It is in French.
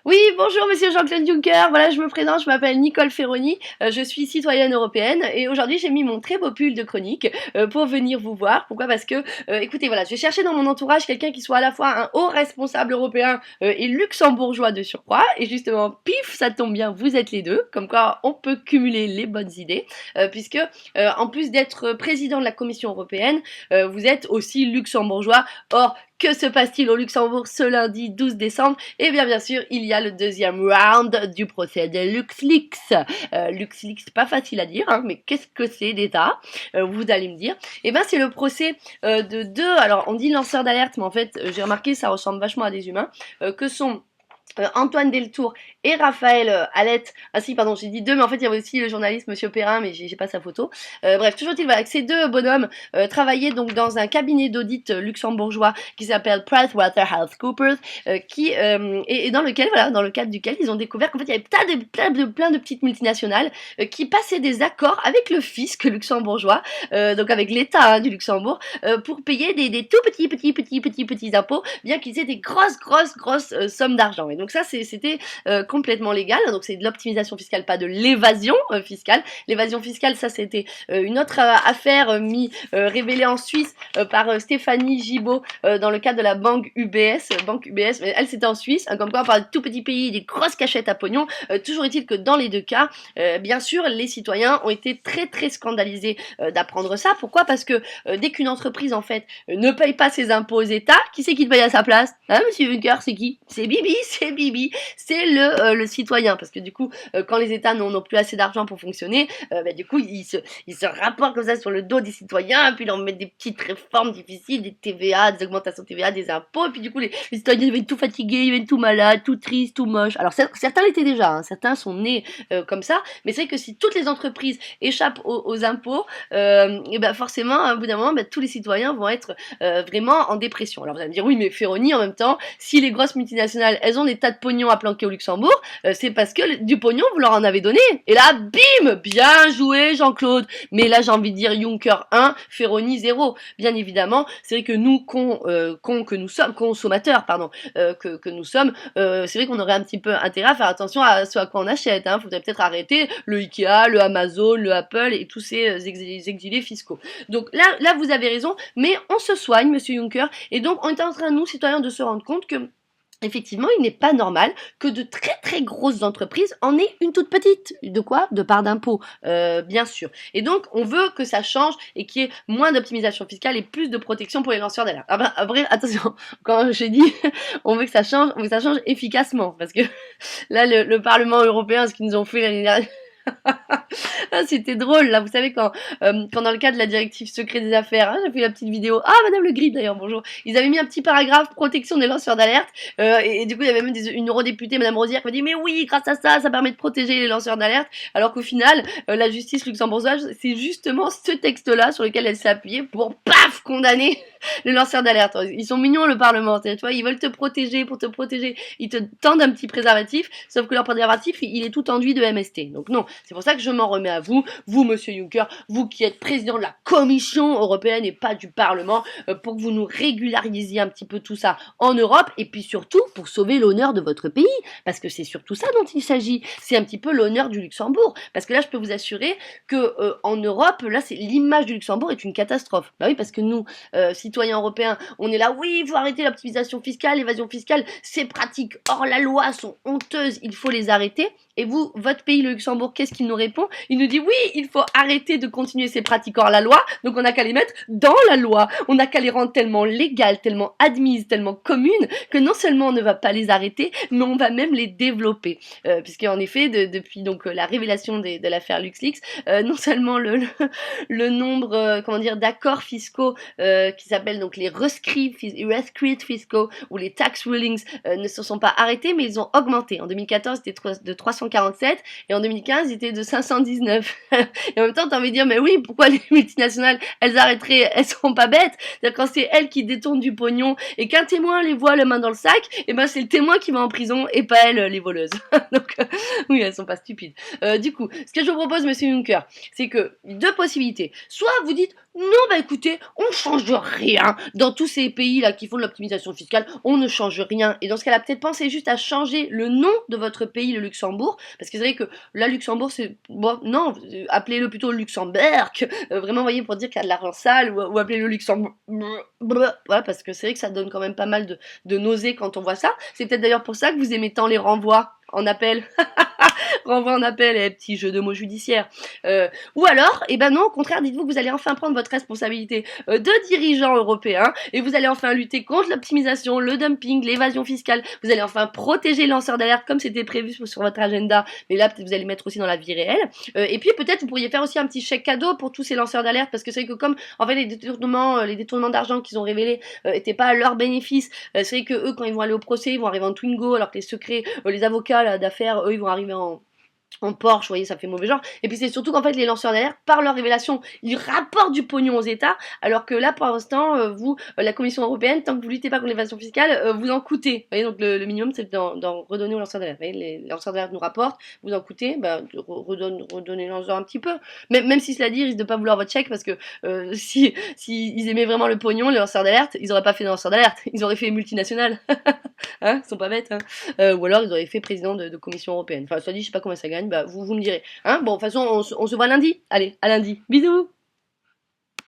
Oui, bonjour Monsieur Jean-Claude Juncker. Voilà, je me présente, je m'appelle Nicole Ferroni, je suis citoyenne européenne et aujourd'hui j'ai mis mon très beau pull de chronique pour venir vous voir. Pourquoi? Parce que, écoutez, voilà, je vais chercher dans mon entourage quelqu'un qui soit à la fois un haut responsable européen et luxembourgeois de surcroît. Et justement, pif, ça tombe bien, vous êtes les deux. Comme quoi, on peut cumuler les bonnes idées, puisque en plus d'être président de la Commission européenne, vous êtes aussi luxembourgeois. Or, que se passe-t-il au Luxembourg ce lundi 12 décembre? Eh bien sûr, il y a le deuxième round du procès de LuxLeaks. LuxLeaks, pas facile à dire, hein, mais qu'est-ce que c'est d'État? Vous allez me dire. Eh bien, c'est le procès de deux, alors on dit lanceurs d'alerte, mais en fait, j'ai remarqué, ça ressemble vachement à des humains, que sont Antoine Deltour et Raphaël Alette. Ah si, pardon, j'ai dit deux, mais en fait, il y avait aussi le journaliste Monsieur Perrin, mais j'ai pas sa photo. Bref, toujours est-il, voilà, que ces deux bonhommes travaillaient donc dans un cabinet d'audit luxembourgeois qui s'appelle PricewaterhouseCoopers, qui et dans lequel, voilà, dans le cadre duquel ils ont découvert qu'en fait, il y avait plein de petites multinationales qui passaient des accords avec le fisc luxembourgeois, donc avec l'État du Luxembourg, pour payer des tout petits impôts, bien qu'ils aient des grosses sommes d'argent. Et donc ça, c'était complètement légal. Donc c'est de l'optimisation fiscale, pas de l'évasion fiscale. L'évasion fiscale, ça c'était une autre affaire révélée en Suisse par Stéphanie Gibault dans le cadre de la banque UBS. Banque UBS, mais elle c'était en Suisse. Comme quoi on parle de tout petit pays, des grosses cachettes à pognon. Toujours est-il que dans les deux cas, bien sûr, les citoyens ont été très scandalisés d'apprendre ça. Pourquoi? Parce que dès qu'une entreprise en fait ne paye pas ses impôts aux États, qui c'est qui le paye à sa place? Hein, Monsieur Juncker, c'est qui? C'est Bibi, c'est le citoyen. Parce que du coup, quand les États n'ont plus assez d'argent pour fonctionner, du coup, ils se rapportent comme ça sur le dos des citoyens, puis ils leur mettent des petites réformes difficiles, des TVA, des augmentations de TVA, des impôts, et puis du coup, les citoyens deviennent tout fatigués, ils deviennent tout malades, tout tristes, tout moches. Alors certains l'étaient déjà, hein, certains sont nés comme ça, mais c'est vrai que si toutes les entreprises échappent aux impôts, et ben forcément, au bout d'un moment, tous les citoyens vont être vraiment en dépression. Alors vous allez me dire, oui, mais Ferroni, en même temps, si les grosses multinationales, elles ont des tas de pognon à planquer au Luxembourg, c'est parce que du pognon, vous leur en avez donné. Et là, bim, bien joué Jean-Claude. Mais là, j'ai envie de dire Juncker 1, Ferroni 0. Bien évidemment, c'est vrai que nous, que nous sommes, consommateurs, pardon, que nous sommes, c'est vrai qu'on aurait un petit peu intérêt à faire attention à ce à quoi on achète. Hein. Faudrait peut-être arrêter le Ikea, le Amazon, le Apple et tous ces exilés fiscaux. Donc là, vous avez raison, mais on se soigne, Monsieur Juncker, et donc on est en train, nous, citoyens, de se rendre compte que effectivement, il n'est pas normal que de très grosses entreprises en aient une toute petite. De quoi? De part d'impôt, bien sûr. Et donc, on veut que ça change et qu'il y ait moins d'optimisation fiscale et plus de protection pour les lanceurs d'alerte. Ah ben, après, attention, quand j'ai dit on veut que ça change, on veut que ça change efficacement. Parce que là, le Parlement européen, ce qu'ils nous ont fait l'année dernière, ah, c'était drôle là, vous savez quand dans le cadre de la directive secret des affaires, hein, j'ai fait la petite vidéo. Ah Madame Le Grip d'ailleurs, bonjour. Ils avaient mis un petit paragraphe protection des lanceurs d'alerte et du coup il y avait même une eurodéputée Madame Rosière qui m'a dit mais oui grâce à ça permet de protéger les lanceurs d'alerte alors qu'au final la justice luxembourgeoise c'est justement ce texte là sur lequel elle s'est appuyée pour paf condamner les lanceurs d'alerte. Ils sont mignons le Parlement, tu vois, ils veulent te protéger pour te protéger, ils te tendent un petit préservatif sauf que leur préservatif il est tout enduit de MST. Donc non, c'est pour ça que je m'en remets à vous, Monsieur Juncker, vous qui êtes président de la Commission européenne et pas du Parlement, pour que vous nous régulariziez un petit peu tout ça en Europe, et puis surtout pour sauver l'honneur de votre pays, parce que c'est surtout ça dont il s'agit, c'est un petit peu l'honneur du Luxembourg, parce que là je peux vous assurer que en Europe, là c'est l'image du Luxembourg est une catastrophe. Bah oui, parce que nous, citoyens européens, on est là, oui, il faut arrêter l'optimisation fiscale, l'évasion fiscale, ces pratiques hors la loi sont honteuses, il faut les arrêter. Et vous, votre pays, le Luxembourg, qu'est-ce qu'il nous répond? Il nous dit oui, il faut arrêter de continuer ces pratiques hors la loi, donc on n'a qu'à les mettre dans la loi. On n'a qu'à les rendre tellement légales, tellement admises, tellement communes, que non seulement on ne va pas les arrêter, mais on va même les développer. Puisqu'en effet, depuis donc la révélation de l'affaire LuxLeaks, non seulement le nombre d'accords fiscaux qui s'appellent donc les rescrits fiscaux ou les tax rulings ne se sont pas arrêtés, mais ils ont augmenté. En 2014, c'était de 347 et en 2015, c'était de 519. Et en même temps, t'as envie de dire, mais oui, pourquoi les multinationales, elles arrêteraient, elles sont pas bêtes. C'est-à-dire quand c'est elles qui détournent du pognon et qu'un témoin les voit les mains dans le sac, et ben c'est le témoin qui va en prison et pas elles, les voleuses. Donc oui, elles sont pas stupides. Du coup, ce que je vous propose, Monsieur Juncker, c'est que deux possibilités. Soit vous dites Non, bah écoutez, on change rien. Dans tous ces pays-là qui font de l'optimisation fiscale, on ne change rien. Et dans ce cas-là, peut-être pensez juste à changer le nom de votre pays, le Luxembourg. Parce que c'est vrai que là, Luxembourg, c'est. Bon, non, appelez-le plutôt Luxembourg. Vraiment, voyez, pour dire qu'il y a de l'argent sale, ou appelez-le Luxembourg. Voilà, parce que c'est vrai que ça donne quand même pas mal de nausées quand on voit ça. C'est peut-être d'ailleurs pour ça que vous aimez tant les renvois en appel. Renvoi en appel et petit jeu de mots judiciaire. Ou alors, eh ben non, au contraire, dites-vous que vous allez enfin prendre votre responsabilité de dirigeant européen et vous allez enfin lutter contre l'optimisation, le dumping, l'évasion fiscale. Vous allez enfin protéger les lanceurs d'alerte comme c'était prévu sur votre agenda. Mais là, peut-être vous allez mettre aussi dans la vie réelle. Et puis peut-être vous pourriez faire aussi un petit chèque cadeau pour tous ces lanceurs d'alerte parce que c'est vrai que comme en fait les détournements d'argent qu'ils ont révélés étaient pas à leur bénéfice. C'est vrai que eux, quand ils vont aller au procès, ils vont arriver en Twingo alors que les secrets, les avocats d'affaires, eux, ils vont arriver en Porsche, vous voyez, ça fait mauvais genre. Et puis c'est surtout qu'en fait, les lanceurs d'alerte, par leur révélation, ils rapportent du pognon aux États, alors que là, pour l'instant, vous, la Commission européenne, tant que vous luttez pas contre l'évasion fiscale, vous en coûtez. Vous voyez, donc le minimum, c'est d'en redonner aux lanceurs d'alerte. Vous voyez, les lanceurs d'alerte nous rapportent, vous en coûtez, bah, redonnez-leur un petit peu. Même si cela dit, ils risquent de pas vouloir votre chèque, parce que si ils aimaient vraiment le pognon, les lanceurs d'alerte, ils auraient pas fait de lanceurs d'alerte, ils auraient fait multinationales. Hein, ils sont pas bêtes, hein. Ou alors ils auraient fait président de commission européenne. Enfin, soit dit, je sais pas comment ça gagne, bah vous me direz. Hein, bon, de toute façon, on se voit lundi. Allez, à lundi. Bisous.